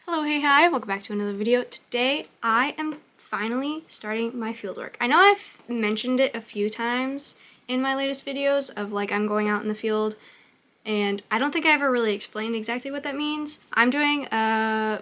Hello, hey, hi, welcome back to another video. Today I am finally starting my fieldwork. I know I've mentioned it a few times in my latest videos of like I'm going out in the field, and I don't think I ever really explained exactly what that means. I'm doing a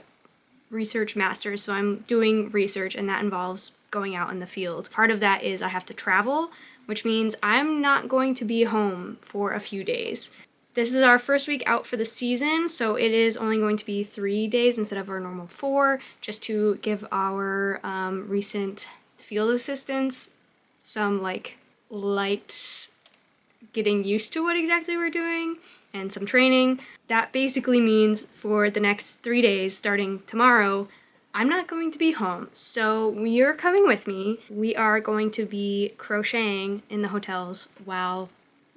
research master's, so I'm doing research and that involves going out in the field. Part of that is I have to travel, which means I'm not going to be home for a few days. This is our first week out for the season, so it is only going to be 3 days instead of our normal 4, just to give our recent field assistants some like light getting used to what exactly we're doing and some training. That basically means for the next 3 days, starting tomorrow, I'm not going to be home. So you're coming with me. We are going to be crocheting in the hotels while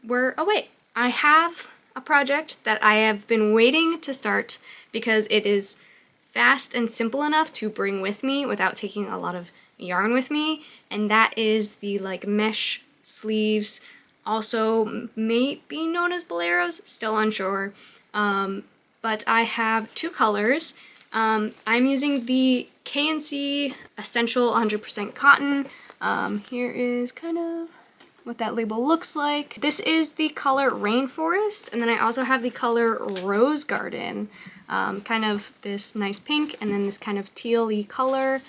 we're away. I have a project that I have been waiting to start because it is fast and simple enough to bring with me without taking a lot of yarn with me, and that is the like mesh sleeves, also may be known as boleros, still unsure, but I have 2 colors. I'm using the K&C Essential 100% Cotton. Here is kind of what that label looks like. This is the color Rainforest, and then I also have the color Rose Garden, kind of this nice pink, and then this kind of teal-y color.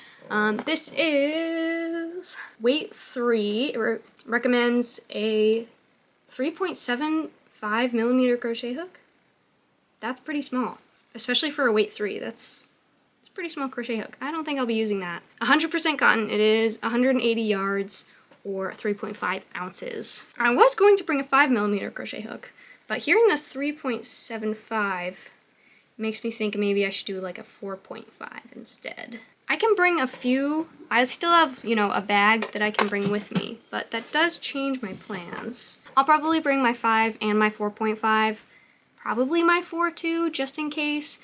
This is weight 3. It recommends a 3.75 millimeter crochet hook. That's pretty small, especially for a weight 3. It's a pretty small crochet hook. I don't think I'll be using that. 100% cotton. It is 180 yards. Or 3.5 ounces. I was going to bring a 5 millimeter crochet hook, but hearing the 3.75 makes me think maybe I should do like a 4.5 instead. I can bring a few. I still have, a bag that I can bring with me, but that does change my plans. I'll probably bring my 5 and my 4.5, probably my 4 too, just in case.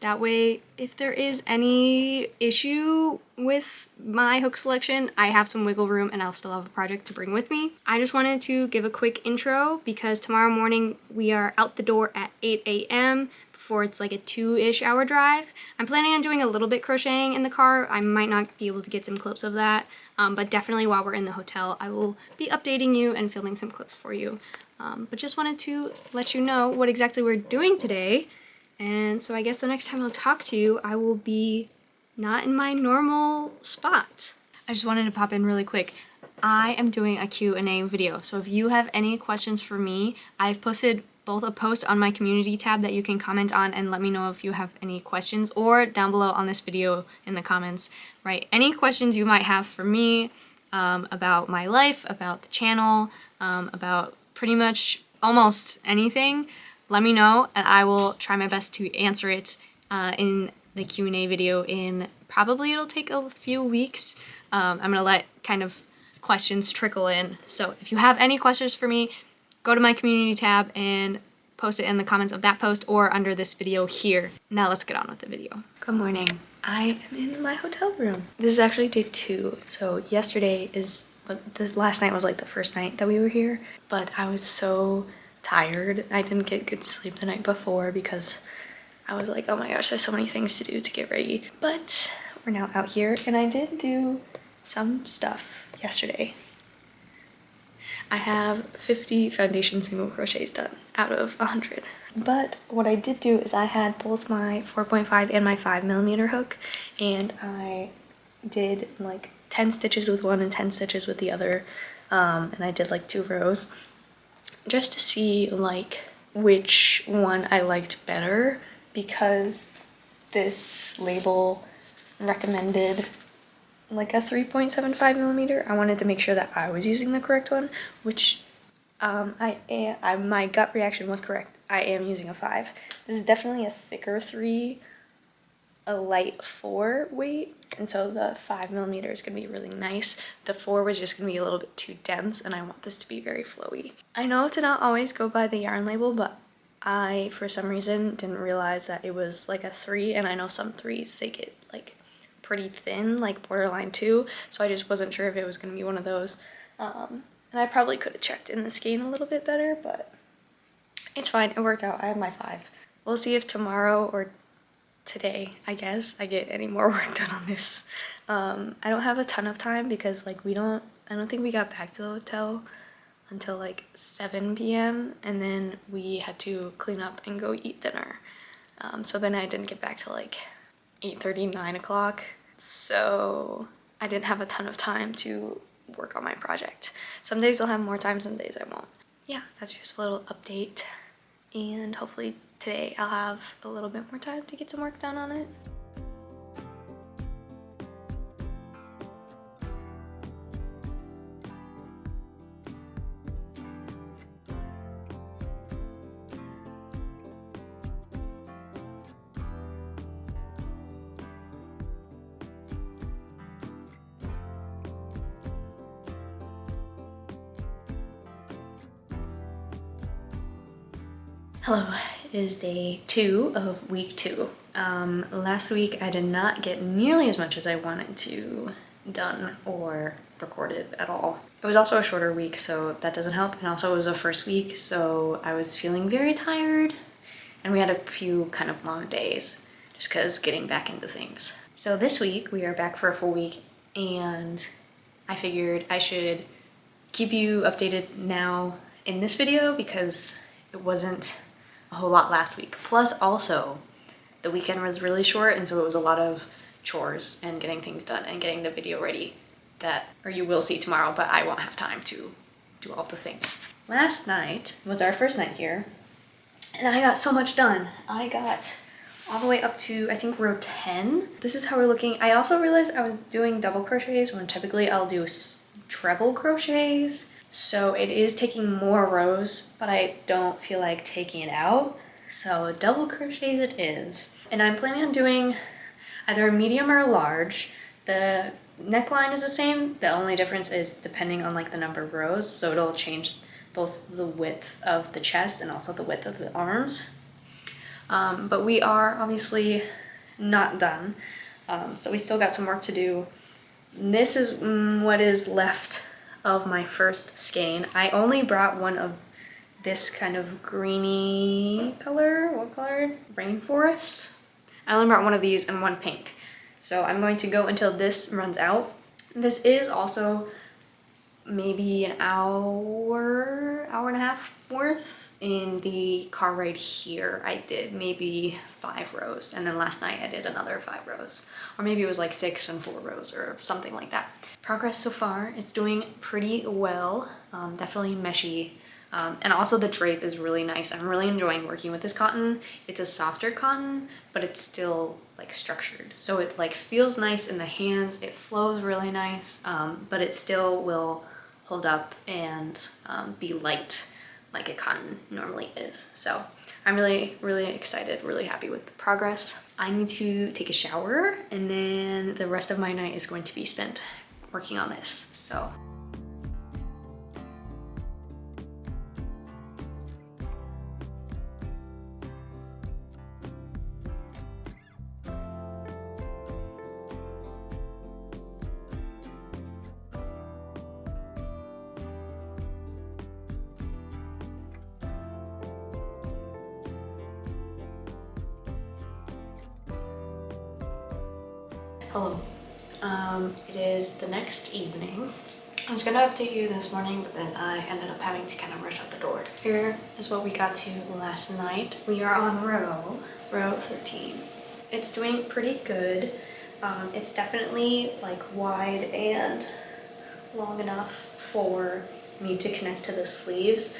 That way, if there is any issue with my hook selection, I have some wiggle room and I'll still have a project to bring with me. I just wanted to give a quick intro because tomorrow morning we are out the door at 8 a.m. before it's like a 2-ish hour drive. I'm planning on doing a little bit crocheting in the car. I might not be able to get some clips of that, but definitely while we're in the hotel, I will be updating you and filming some clips for you. But just wanted to let you know what exactly we're doing today. And so I guess the next time I'll talk to you, I will be not in my normal spot. I just wanted to pop in really quick. I am doing a Q&A video, so if you have any questions for me, I've posted both a post on my community tab that you can comment on and let me know if you have any questions, or down below on this video in the comments, write any questions you might have for me about my life, about the channel, about pretty much almost anything. Let me know and I will try my best to answer it in the Q&A video in probably it'll take a few weeks. I'm gonna let kind of questions trickle in. So if you have any questions for me, go to my community tab and post it in the comments of that post or under this video here. Now let's get on with the video. Good morning. I am in my hotel room. This is actually day 2. So yesterday last night was like the first night that we were here, but I was so tired. I didn't get good sleep the night before because I was like, oh my gosh, there's so many things to do to get ready. But we're now out here and I did do some stuff yesterday. I have 50 foundation single crochets done out of 100. But what I did do is I had both my 4.5 and my 5 millimeter hook, and I did like 10 stitches with one and 10 stitches with the other, and I did like 2 rows just to see like which one I liked better, because this label recommended like a 3.75 millimeter. I wanted to make sure that I was using the correct one, which my gut reaction was correct. I am using a 5. This is definitely a thicker 3, a light 4 weight, and so the 5 millimeter is gonna be really nice. The 4 was just gonna be a little bit too dense, and I want this to be very flowy. I know to not always go by the yarn label, but I, for some reason, didn't realize that it was like a 3, and I know some 3s, they get like pretty thin, like borderline 2, so I just wasn't sure if it was gonna be one of those. And I probably could have checked in the skein a little bit better, but it's fine, it worked out. I have my 5. We'll see if tomorrow or today, I guess, I get any more work done on this. I don't have a ton of time because like I don't think we got back to the hotel until like 7 p.m. and then we had to clean up and go eat dinner. So then I didn't get back till like 8:30, 9 o'clock. So I didn't have a ton of time to work on my project. Some days I'll have more time, some days I won't. Yeah, that's just a little update. And hopefully today I'll have a little bit more time to get some work done on it. Hello, it is day 2 of week 2. Last week I did not get nearly as much as I wanted to done or recorded at all. It was also a shorter week, so that doesn't help. And also it was a first week, so I was feeling very tired. And we had a few kind of long days just because getting back into things. So this week we are back for a full week, and I figured I should keep you updated now in this video because it wasn't a whole lot last week. Plus also the weekend was really short, and so it was a lot of chores and getting things done and getting the video ready or you will see tomorrow, but I won't have time to do all the things. Last night was our first night here and I got so much done. I got all the way up to I think row 10. This is how we're looking. I also realized I was doing double crochets when typically I'll do treble crochets. So it is taking more rows, but I don't feel like taking it out. So double crochets it is. And I'm planning on doing either a medium or a large. The neckline is the same. The only difference is depending on like the number of rows. So it'll change both the width of the chest and also the width of the arms. But we are obviously not done. So we still got some work to do. This is what is left of my first skein. I only brought one of this kind of greeny color. What color? Rainforest. I only brought one of these and one pink. So I'm going to go until this runs out. This is also maybe an hour and a half worth. In the car ride here, I did maybe 5 rows, and then last night I did another 5 rows. Or maybe it was like 6 and 4 rows or something like that. Progress so far, it's doing pretty well. Definitely meshy. And also the drape is really nice. I'm really enjoying working with this cotton. It's a softer cotton, but it's still like structured. So it like feels nice in the hands. It flows really nice, but it still will hold up and be light like a cotton normally is. So I'm really, really excited, really happy with the progress. I need to take a shower, and then the rest of my night is going to be spent working on this. So hello. It is the next evening. I was gonna update you this morning, but then I ended up having to kind of rush out the door. Here is what we got to last night. We are on row 13. It's doing pretty good. It's definitely like wide and long enough for me to connect to the sleeves.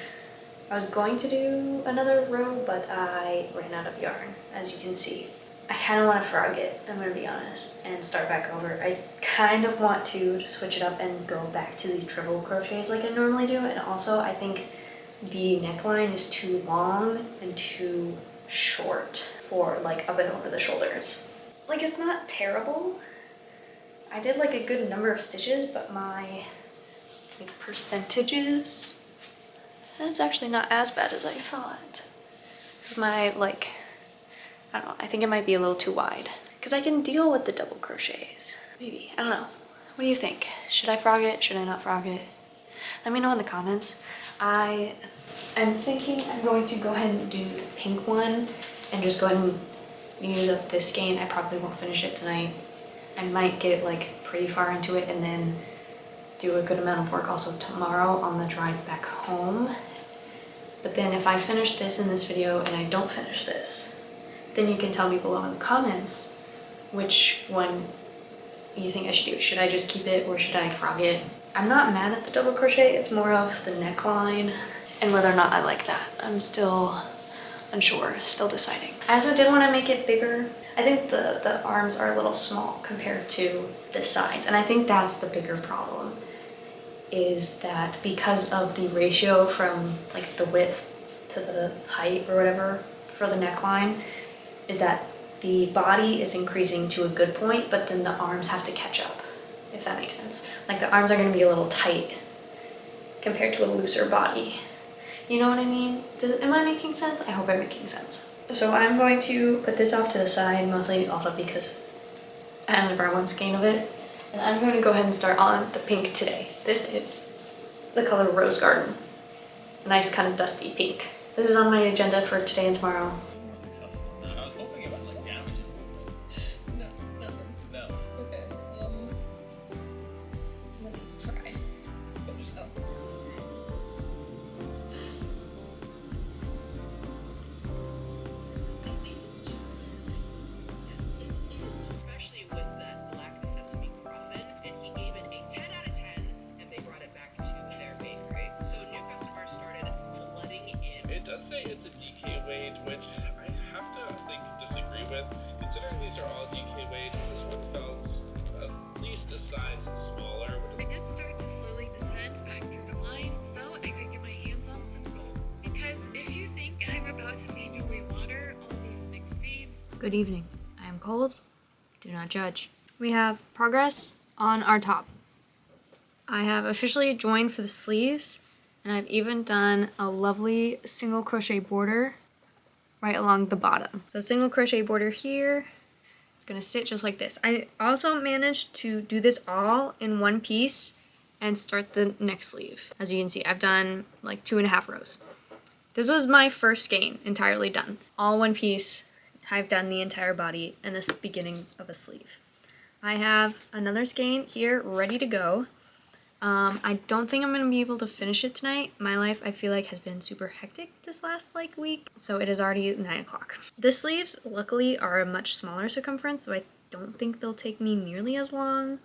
I was going to do another row, but I ran out of yarn, as you can see. I kind of want to frog it, I'm going to be honest, and start back over. I kind of want to switch it up and go back to the triple crochets like I normally do, and also I think the neckline is too long and too short for like up and over the shoulders. Like, it's not terrible. I did like a good number of stitches, but my like percentages, that's actually not as bad as I thought. My like, I don't know, I think it might be a little too wide because I can deal with the double crochets. Maybe, I don't know. What do you think? Should I frog it? Should I not frog it? Let me know in the comments. I'm thinking I'm going to go ahead and do the pink one and just go ahead and use up this skein. I probably won't finish it tonight. I might get like pretty far into it and then do a good amount of work also tomorrow on the drive back home. But then if I finish this in this video and I don't finish this, then you can tell me below in the comments which one you think I should do. Should I just keep it or should I frog it? I'm not mad at the double crochet, it's more of the neckline and whether or not I like that. I'm still unsure, still deciding. I also did want to make it bigger. I think the arms are a little small compared to the sides, and I think that's the bigger problem, is that because of the ratio from like the width to the height or whatever for the neckline, is that the body is increasing to a good point, but then the arms have to catch up, if that makes sense. Like the arms are going to be a little tight compared to a looser body. You know what I mean? Am I making sense? I hope I'm making sense. So I'm going to put this off to the side, mostly also because I only brought one skein of it. And I'm going to go ahead and start on the pink today. This is the color Rose Garden. A nice kind of dusty pink. This is on my agenda for today and tomorrow. It's a DK weight, which I have to disagree with, considering these are all DK weight. This one felt at least a size smaller. I did start to slowly descend back through the line so I could get my hands on some gold. Because if you think I'm about to manually water all these mixed seeds... Good evening. I am cold. Do not judge. We have progress on our top. I have officially joined for the sleeves. And I've even done a lovely single crochet border right along the bottom. So single crochet border here. It's gonna sit just like this. I also managed to do this all in one piece and start the next sleeve. As you can see, I've done like 2.5 rows. This was my first skein entirely done. All one piece. I've done the entire body and the beginnings of a sleeve. I have another skein here ready to go. I don't think I'm going to be able to finish it tonight. My life, I feel like, has been super hectic this last week, so it is already 9 o'clock. The sleeves, luckily, are a much smaller circumference, so I don't think they'll take me nearly as long.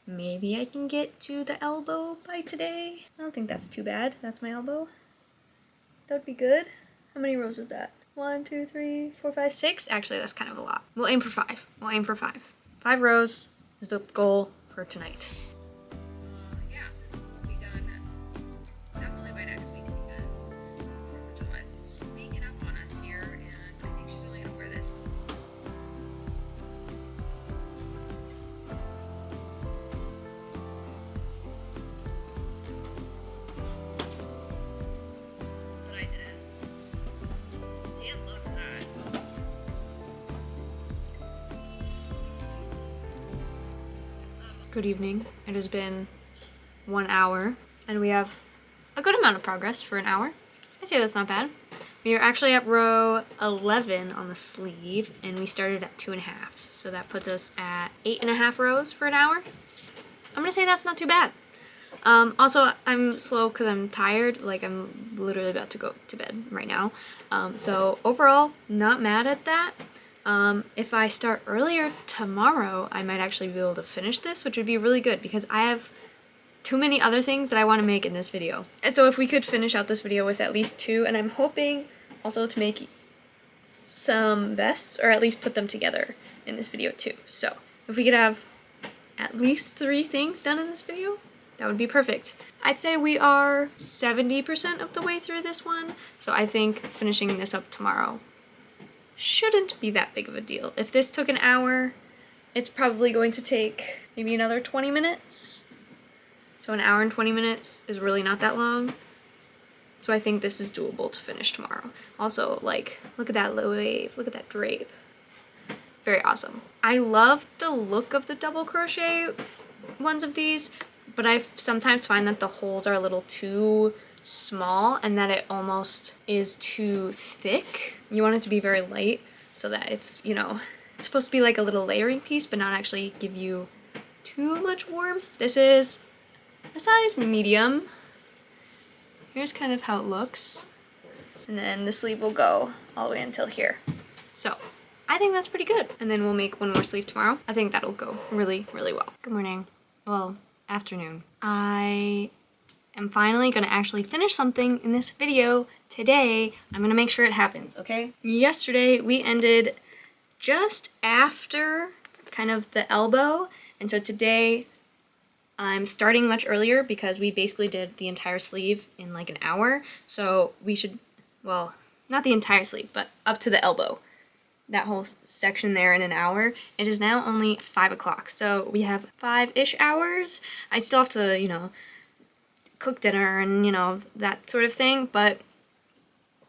Maybe I can get to the elbow by today. I don't think that's too bad. That's my elbow. That would be good. How many rows is that? 1, 2, 3, 4, 5, 6? Actually, that's kind of a lot. We'll aim for 5. We'll aim for 5. 5 rows is the goal for tonight. Good evening. It has been 1 hour and we have a good amount of progress for an hour. I say that's not bad. We are actually at row 11 on the sleeve and we started at 2.5. So that puts us at 8.5 rows for an hour. I'm gonna say that's not too bad. Also, I'm slow because I'm tired. Like, I'm literally about to go to bed right now. So overall, not mad at that. If I start earlier tomorrow, I might actually be able to finish this, which would be really good because I have too many other things that I want to make in this video. And so if we could finish out this video with at least 2, and I'm hoping also to make some vests, or at least put them together in this video too. So if we could have at least 3 things done in this video, that would be perfect. I'd say we are 70% of the way through this one, so I think finishing this up tomorrow shouldn't be that big of a deal. If this took an hour, it's probably going to take maybe another 20 minutes. So 1 hour and 20 minutes is really not that long. So I think this is doable to finish tomorrow. Also, like, look at that wave, look at that drape. Very awesome. I love the look of the double crochet ones of these, but I sometimes find that the holes are a little too small and that it almost is too thick. You want it to be very light. so that it's, you know, it's supposed to be like a little layering piece, but not actually give you too much warmth. This is a size medium. Here's kind of how it looks. And then the sleeve will go all the way until here. So I think that's pretty good. And then we'll make one more sleeve tomorrow. I think that'll go really, really well. Good morning. Well, afternoon. I am finally gonna actually finish something in this video today. I'm gonna make sure it happens, okay? Yesterday we ended just after kind of the elbow. And so today I'm starting much earlier because we basically did the entire sleeve in like an hour. So we should, well, not the entire sleeve, but up to the elbow. That whole section there in an hour. It is now only 5 o'clock. So we have 5-ish hours. I still have to, you know, cook dinner and, you know, that sort of thing. But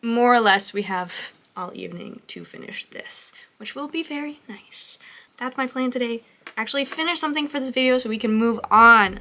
more or less we have all evening to finish this, which will be very nice. That's my plan today. Actually finish something for this video so we can move on.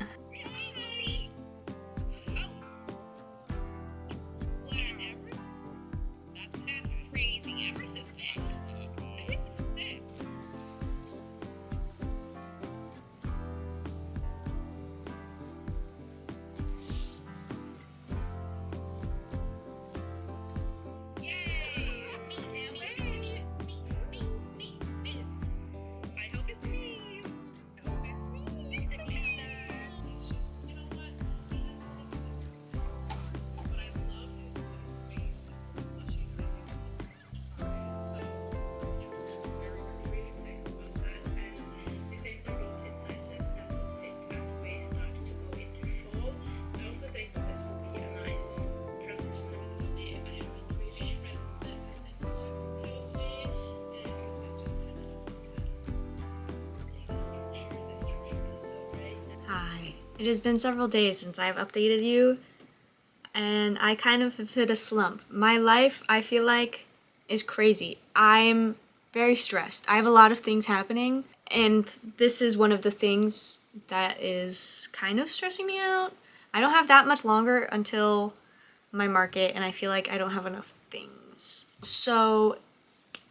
It has been several days since I've updated you, and I kind of have hit a slump. My life, I feel like, is crazy. I'm very stressed. I have a lot of things happening, and this is one of the things that is kind of stressing me out. I don't have that much longer until my market, and I feel like I don't have enough things. So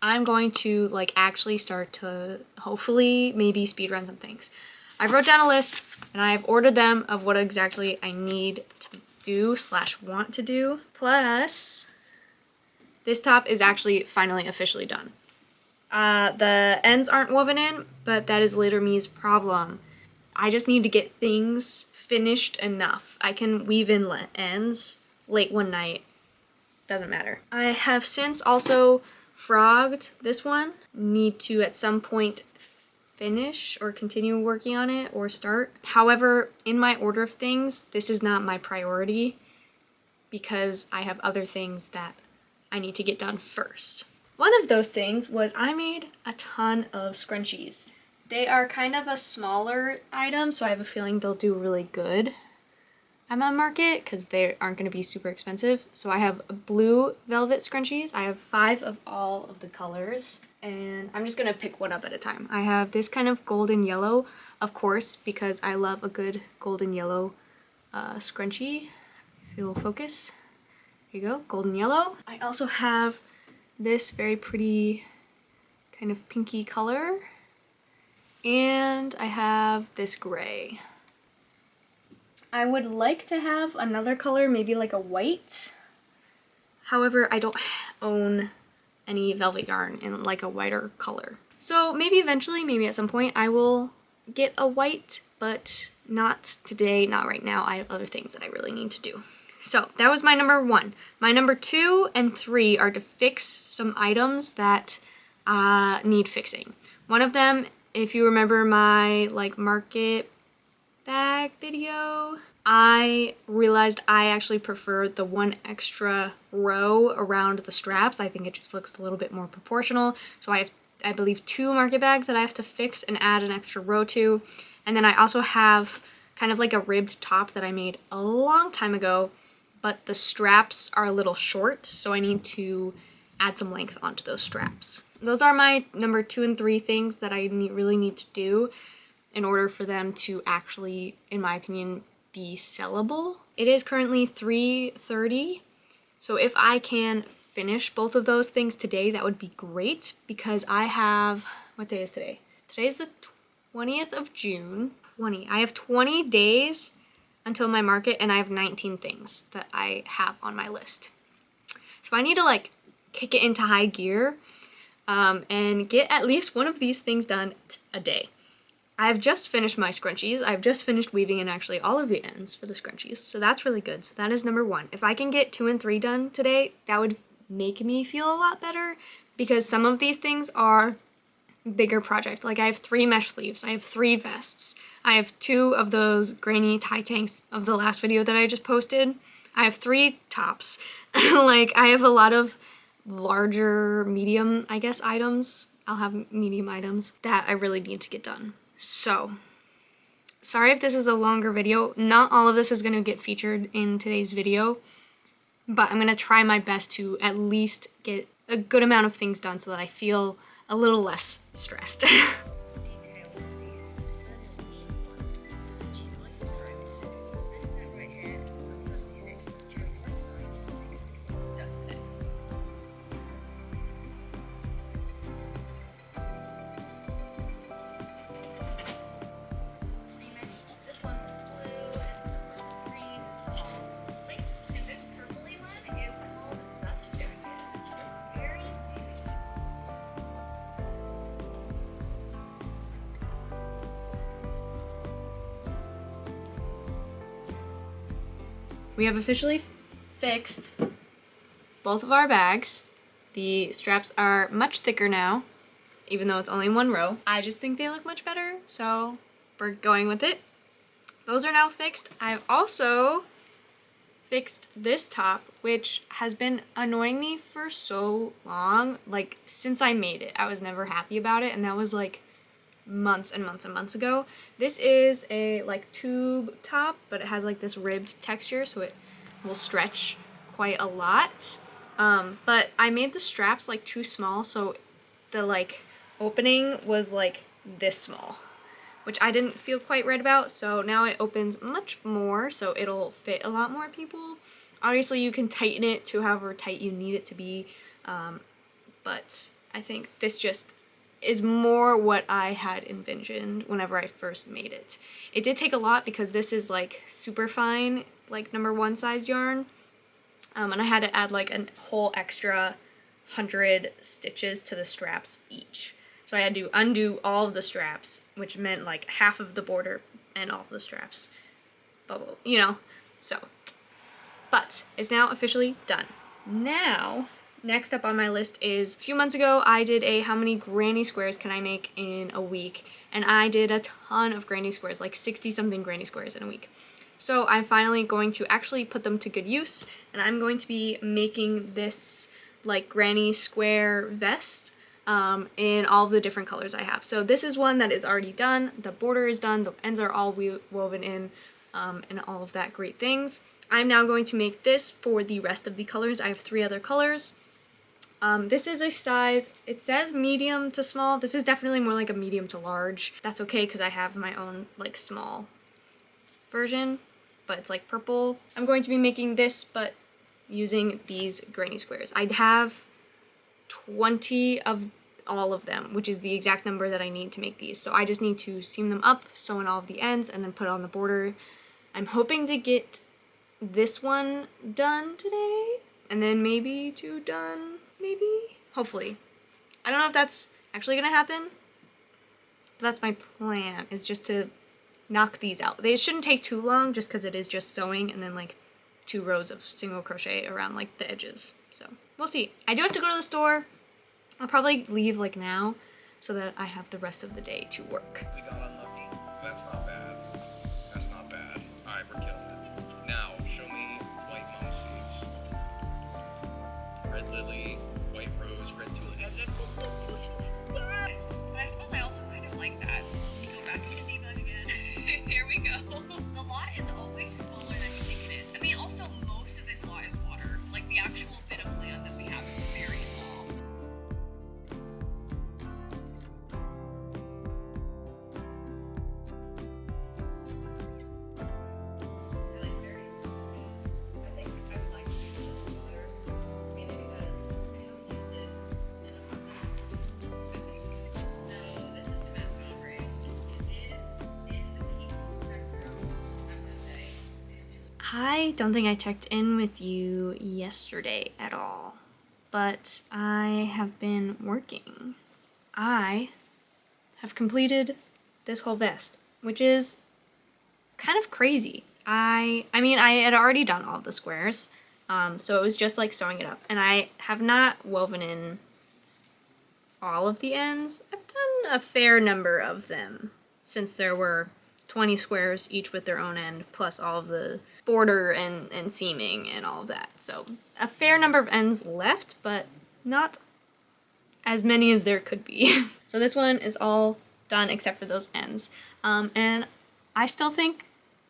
I'm going to like actually start to hopefully maybe speedrun some things. I wrote down a list and I've ordered them of what exactly I need to do / want to do. Plus, this top is actually finally officially done. The ends aren't woven in, but that is later me's problem. I just need to get things finished enough. I can weave in ends late one night. Doesn't matter. I have since also frogged this one. Need to at some point finish or continue working on it or start. However, in my order of things, this is not my priority because I have other things that I need to get done first. One of those things was I made a ton of scrunchies. They are kind of a smaller item, so I have a feeling they'll do really good at my market because they aren't going to be super expensive. So I have blue velvet scrunchies. I have 5 of all of the colors. And I'm just gonna pick one up at a time. I have this kind of golden yellow, of course, because I love a good golden yellow scrunchie. If it will focus. Here you go, golden yellow. I also have this very pretty kind of pinky color. And I have this gray. I would like to have another color, maybe like a white. However, I don't own any velvet yarn in like a whiter color. So maybe eventually, maybe at some point, I will get a white, but not today, not right now. I have other things that I really need to do. So that was my number 1. My number 2 and 3 are to fix some items that need fixing. One of them, if you remember my like market bag video, I realized I actually prefer the one extra row around the straps. I think it just looks a little bit more proportional. So I have, I believe, 2 market bags that I have to fix and add an extra row to. And then I also have kind of like a ribbed top that I made a long time ago, but the straps are a little short, so I need to add some length onto those straps. Those are my number 2 and 3 things that I really need to do in order for them to actually, in my opinion, be sellable. It is currently 3:30, so if I can finish both of those things today, that would be great, because I have, what day is today? Today is the 20th of June. I have 20 days until my market, and I have 19 things that I have on my list. So I need to like kick it into high gear and get at least one of these things done a day. I've just finished my scrunchies. I've just finished weaving in actually all of the ends for the scrunchies. So that's really good. So that is number 1. If I can get 2 and 3 done today, that would make me feel a lot better, because some of these things are bigger project. Like I have 3 mesh sleeves. I have 3 vests. I have 2 of those granny tie tanks of the last video that I just posted. I have 3 tops. Like I have a lot of larger, medium, I guess, items. I'll have medium items that I really need to get done. So, sorry if this is a longer video. Not all of this is going to get featured in today's video, but I'm going to try my best to at least get a good amount of things done so that I feel a little less stressed. Details released. And these ones, which you might stripe to. This set right here is on 36 on Jerry's website, 64 done today. Remeshed this one with blue and some with green. This is all complete. And this purpley one is called Dust Jacket. So very navy. We have officially fixed both of our bags. The straps are much thicker now, even though it's only 1 row. I just think they look much better, so we're going with it. Those are now fixed. I've also fixed this top, which has been annoying me for so long. Like, since I made it, I was never happy about it, and that was like months and months and months ago. This is a like tube top, but it has like this ribbed texture, so it will stretch quite a lot. But I made the straps like too small, so the like opening was like this small, which I didn't feel quite right about. So now it opens much more, so it'll fit a lot more people. Obviously you can tighten it to however tight you need it to be, but I think this just is more what I had envisioned whenever I first made it. It did take a lot because this is like super fine, like number 1 size yarn, and I had to add like a whole extra 100 stitches to the straps each. So I had to undo all of the straps, which meant like half of the border and all of the straps, blah, blah, blah, you know, so. But it's now officially done. Now, next up on my list is, a few months ago I did a how many granny squares can I make in a week, and I did a ton of granny squares, like 60 something granny squares in a week. So I'm finally going to actually put them to good use, and I'm going to be making this like granny square vest in all of the different colors I have. So this is one that is already done, the border is done, the ends are all woven in, and all of that great things. I'm now going to make this for the rest of the colors. I have 3 other colors. This is a size, it says medium to small. This is definitely more like a medium to large. That's okay because I have my own like small version, but it's like purple. I'm going to be making this, but using these granny squares. I'd have 20 of all of them, which is the exact number that I need to make these. So I just need to seam them up, sew in all of the ends, and then put on the border. I'm hoping to get this one done today, and then maybe 2 done, maybe? Hopefully. I don't know if that's actually gonna happen, but that's my plan, is just to knock these out. They shouldn't take too long just because it is just sewing and then like 2 rows of single crochet around like the edges. So we'll see. I do have to go to the store. I'll probably leave like now so that I have the rest of the day to work. We got unlucky. That's not bad. That's not bad. Alright, we're killing it. Now, show me white mum seeds. Red lily, white rose, red tulip. I suppose I also kind of like that. Go back into debug again. Here we go. The lot is always smaller than you think it is. I mean, also most of this lot is water. Like the actual bit of land that we have is very small. I don't think I checked in with you yesterday at all, but I have been working. I have completed this whole vest, which is kind of crazy. I mean, I had already done all the squares, so it was just like sewing it up, and I have not woven in all of the ends. I've done a fair number of them, since there were 20 squares, each with their own end, plus all of the border and seaming and all of that. So a fair number of ends left, but not as many as there could be. So this one is all done except for those ends. And I still think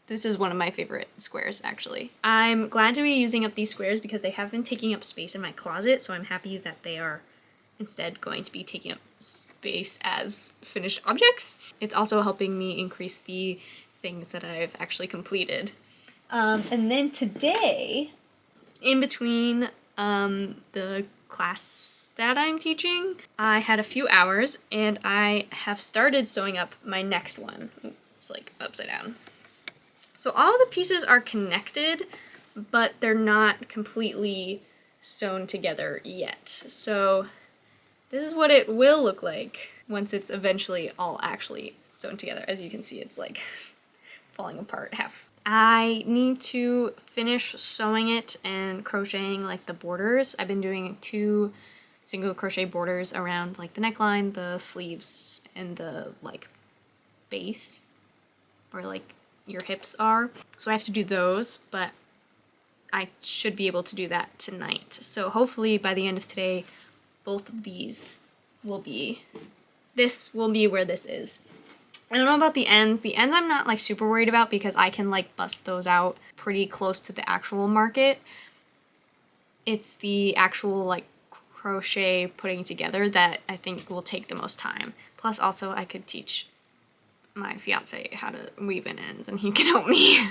this is one of my favorite squares, actually. I'm glad to be using up these squares because they have been taking up space in my closet, so I'm happy that they are instead going to be taking up space as finished objects. It's also helping me increase the things that I've actually completed. And then today, in between the class that I'm teaching, I had a few hours and I have started sewing up my next one. It's like upside down. So all the pieces are connected, but they're not completely sewn together yet. So this is what it will look like once it's eventually all actually sewn together. As you can see, it's like falling apart half. I need to finish sewing it and crocheting like the borders. I've been doing 2 single crochet borders around like the neckline, the sleeves, and the like base where like your hips are. So I have to do those, but I should be able to do that tonight. So hopefully by the end of today, both of these will be, this will be where this is. I don't know about the ends. The ends I'm not like super worried about because I can like bust those out pretty close to the actual market. It's the actual like crochet putting together that I think will take the most time. Plus also I could teach my fiance how to weave in ends and he can help me.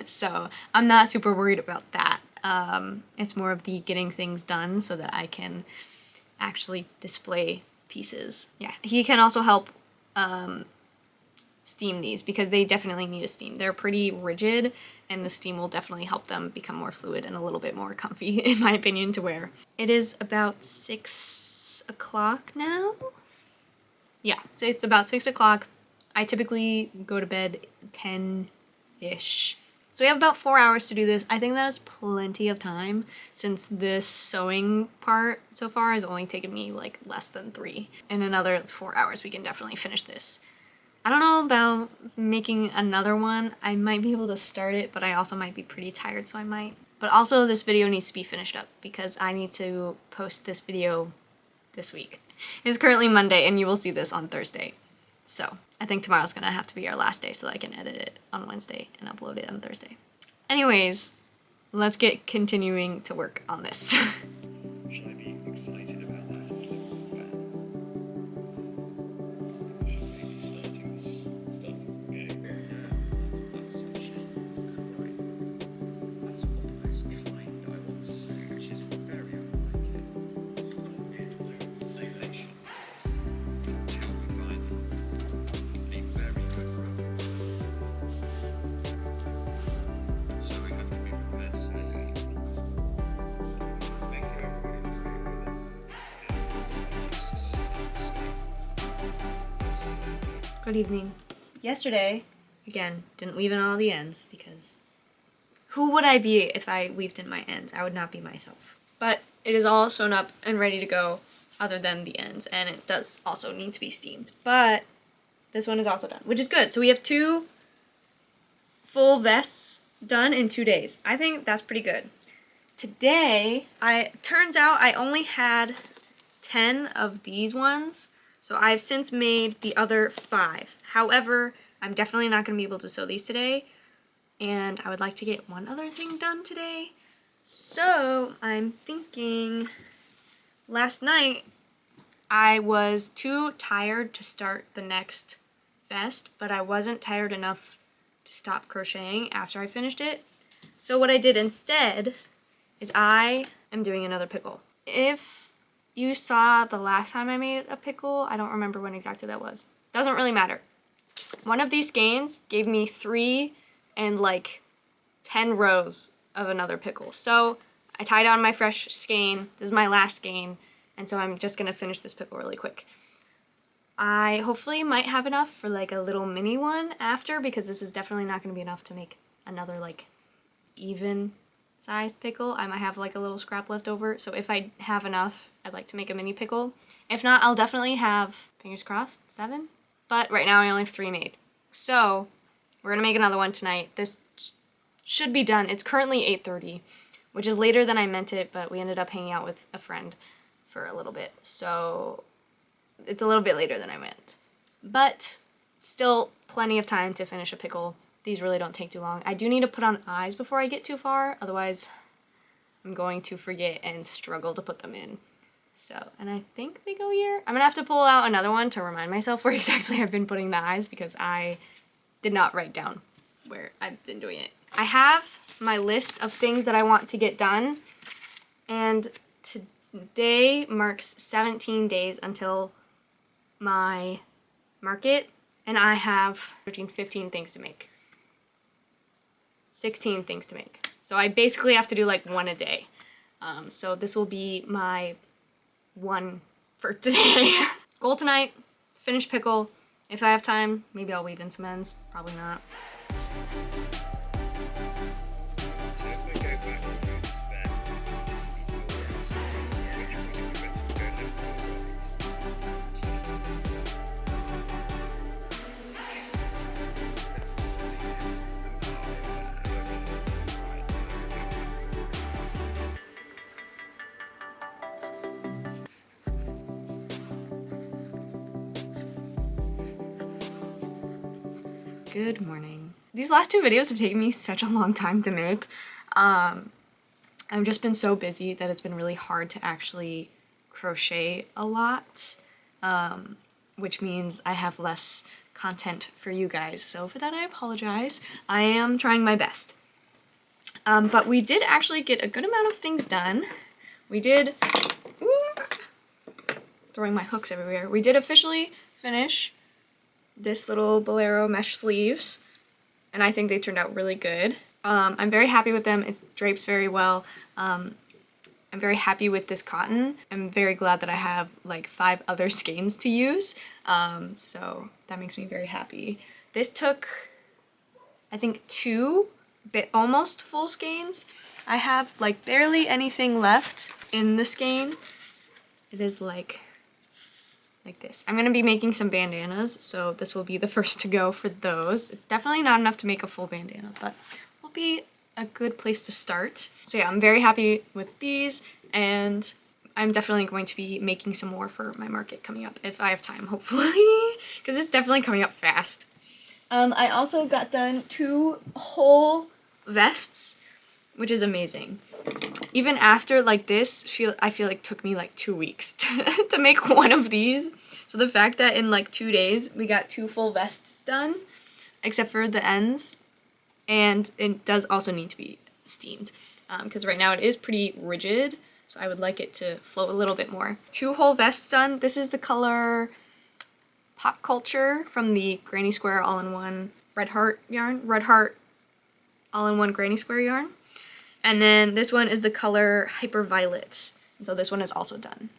So I'm not super worried about that. It's more of the getting things done so that I can actually display pieces. Yeah, he can also help steam these because they definitely need a steam. They're pretty rigid and the steam will definitely help them become more fluid and a little bit more comfy, in my opinion, to wear. It is about 6 o'clock now. Yeah, so it's about 6 o'clock. I typically go to bed 10-ish. So we have about 4 hours to do this. I think that is plenty of time since this sewing part so far has only taken me like less than 3. In another 4 hours we can definitely finish this. I don't know about making another one. I might be able to start it, but I also might be pretty tired, so I might. But also this video needs to be finished up because I need to post this video this week. It's currently Monday and you will see this on Thursday. So I think tomorrow's gonna have to be our last day so that I can edit it on Wednesday and upload it on Thursday. Anyways, let's get continuing to work on this. Should I be excited about that? It's like, Maybe starting this stuff. Okay. that's actually quite, that's almost kind, I want to say, which is very unlike it. It's not really say that she until we find a very good room. So we have to be prepared slowly. Thank you everybody for this. Good evening. Yesterday, again, didn't weave in all the ends because who would I be if I weaved in my ends? I would not be myself. But it is all sewn up and ready to go other than the ends, and it does also need to be steamed. But this one is also done, which is good. So we have 2 full vests done in 2 days. I think that's pretty good. Today, turns out I only had 10 of these ones, so I've since made the other 5. However, I'm definitely not going to be able to sew these today, and I would like to get one other thing done today. So I'm thinking, last night I was too tired to start the next vest, but I wasn't tired enough to stop crocheting after I finished it. So what I did instead is I am doing another pickle. If you saw the last time I made a pickle, I don't remember when exactly that was. Doesn't really matter. One of these skeins gave me 3 and like 10 rows of another pickle. So I tie down my fresh skein. This is my last skein, and so I'm just gonna finish this pickle really quick. I hopefully might have enough for like a little mini one after, because this is definitely not gonna be enough to make another like even sized pickle. I might have like a little scrap left over, so if I have enough, I'd like to make a mini pickle. If not, I'll definitely have, fingers crossed, 7. But right now I only have 3 made. So we're gonna make another one tonight. This should be done. It's currently 8:30, which is later than I meant it, but we ended up hanging out with a friend for a little bit. So it's a little bit later than I meant. But still plenty of time to finish a pickle. These really don't take too long. I do need to put on eyes before I get too far, otherwise I'm going to forget and struggle to put them in. So, and I think they go here. I'm gonna have to pull out another one to remind myself where exactly I've been putting the eyes, because I did not write down where I've been doing it. I have my list of things that I want to get done, and today marks 17 days until my market, and I have 15 things to make. 16 things to make. So I basically have to do like one a day. So this will be my one for today. Goal tonight, finish pickle. If I have time, maybe I'll weave in some ends. Probably not. So if we go back through the spec, this indoors, which one are we meant to go left or right? Let's just leave it. Good morning. These last 2 videos have taken me such a long time to make. I've just been so busy that it's been really hard to actually crochet a lot, which means I have less content for you guys. So for that, I apologize. I am trying my best. But we did actually get a good amount of things done. We did, throwing my hooks everywhere. We did officially finish this little bolero mesh sleeves, and I think they turned out really good. I'm very happy with them. It drapes very well. I'm very happy with this cotton. I'm very glad that I have like 5 other skeins to use, so that makes me very happy. This took, I think, 2 almost full skeins. I have like barely anything left in the skein. It is like this. I'm gonna be making some bandanas, so this will be the first to go for those. It's definitely not enough to make a full bandana, but will be a good place to start. So yeah, I'm very happy with these, and I'm definitely going to be making some more for my market coming up, if I have time, hopefully, because it's definitely coming up fast. I also got done 2 whole vests, which is amazing. Even after like this, I feel like took me like 2 weeks to make one of these. So the fact that in like 2 days we got 2 full vests done, except for the ends, and it does also need to be steamed, because right now it is pretty rigid, so I would like it to flow a little bit more. 2 whole vests done. This is the color Pop Culture from the Granny Square All-in-One Red Heart yarn. Red Heart All-in-One Granny Square yarn. And then this one is the color Hyper Violet. And so this one is also done.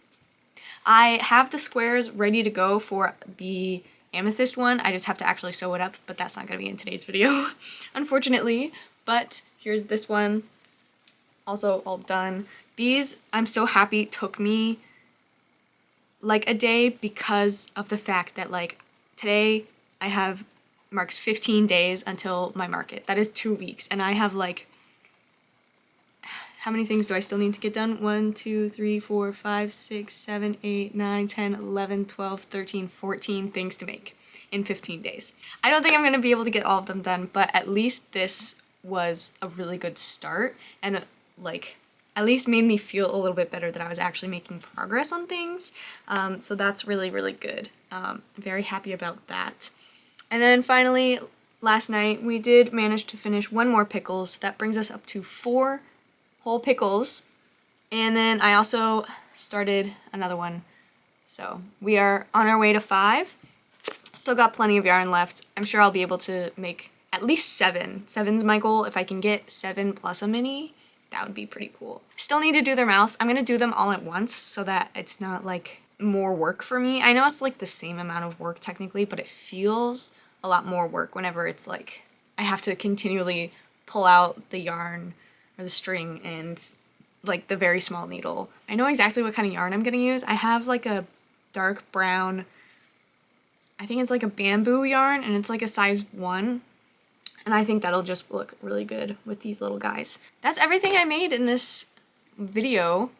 I have the squares ready to go for the amethyst one. I just have to actually sew it up, but that's not going to be in today's video, unfortunately. But here's this one, also all done. These, I'm so happy, took me like a day because of the fact that like today I have marks 15 days until my market. That is 2 weeks, and I have like, how many things do I still need to get done? 1, 2, 3, 4, 5, 6, 7, 8, 9, 10, 11, 12, 13, 14 things to make in 15 days. I don't think I'm going to be able to get all of them done, but at least this was a really good start, and like at least made me feel a little bit better that I was actually making progress on things. So that's really, really good. I'm very happy about that. And then finally, last night, we did manage to finish 1 more pickle, so that brings us up to 4 whole pickles. And then I also started another one. So we are on our way to 5. Still got plenty of yarn left. I'm sure I'll be able to make at least 7. 7's my goal. If I can get 7 plus a mini, that would be pretty cool. Still need to do their mouths. I'm gonna do them all at once so that it's not like more work for me. I know it's like the same amount of work technically, but it feels a lot more work whenever it's like I have to continually pull out the yarn or the string and like the very small needle. I know exactly what kind of yarn I'm gonna use. I have like a dark brown, I think it's like a bamboo yarn, and it's like a size 1. And I think that'll just look really good with these little guys. That's everything I made in this video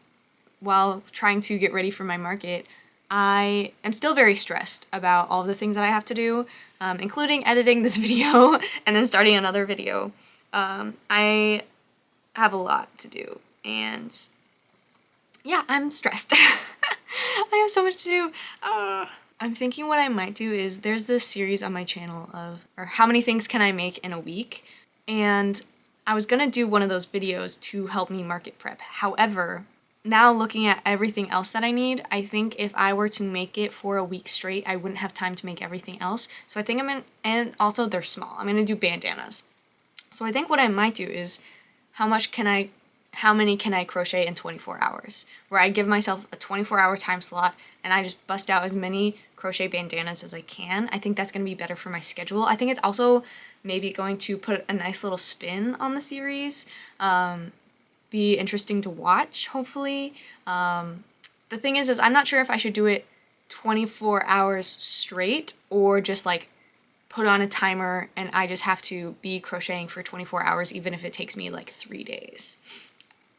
while trying to get ready for my market. I am still very stressed about all of the things that I have to do, including editing this video and then starting another video. I have a lot to do, and yeah, I'm stressed. I have so much to do. I'm thinking what I might do is there's this series on my channel of, or how many things can I make in a week? And I was gonna do one of those videos to help me market prep. However, now looking at everything else that I need, I think if I were to make it for a week straight, I wouldn't have time to make everything else. So I think and also they're small. I'm gonna do bandanas. So I think what I might do is how many can I crochet in 24 hours? Where I give myself a 24-hour time slot and I just bust out as many crochet bandanas as I can. I think that's going to be better for my schedule. I think it's also maybe going to put a nice little spin on the series. Be interesting to watch, hopefully. The thing is I'm not sure if I should do it 24 hours straight or just like put on a timer and I just have to be crocheting for 24 hours even if it takes me like 3 days.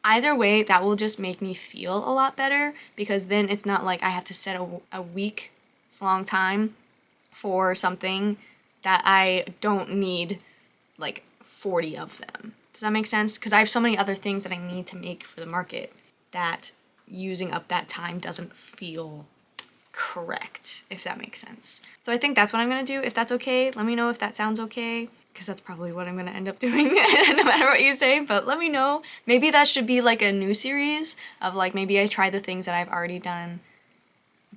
Either way, that will just make me feel a lot better because then it's not like I have to set a week's long time for something that I don't need like 40 of them. Does that make sense? Because I have so many other things that I need to make for the market that using up that time doesn't feel correct, if that makes sense. So I think that's what I'm gonna do. If that's okay, let me know if that sounds okay, because that's probably what I'm gonna end up doing no matter what you say, but let me know. Maybe that should be like a new series of like, maybe I try the things that I've already done,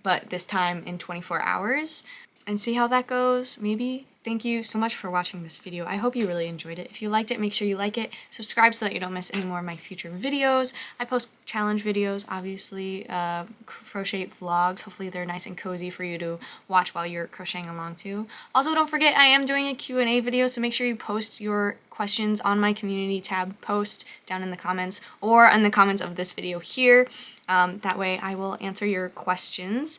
but this time in 24 hours and see how that goes, maybe. Thank you so much for watching this video. I hope you really enjoyed it. If you liked it, make sure you like it. Subscribe so that you don't miss any more of my future videos. I post challenge videos, obviously, crochet vlogs. Hopefully they're nice and cozy for you to watch while you're crocheting along too. Also, don't forget I am doing a Q&A video, so make sure you post your questions on my community tab post down in the comments or in the comments of this video here. That way I will answer your questions.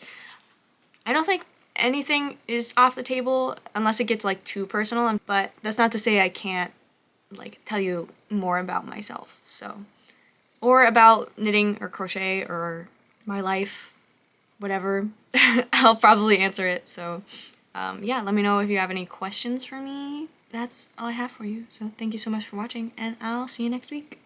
I don't think anything is off the table unless it gets like too personal, but that's not to say I can't like tell you more about myself, so, or about knitting or crochet or my life, whatever. I'll probably answer it. So yeah, let me know if you have any questions for me. That's all I have for you, so thank you so much for watching and I'll see you next week.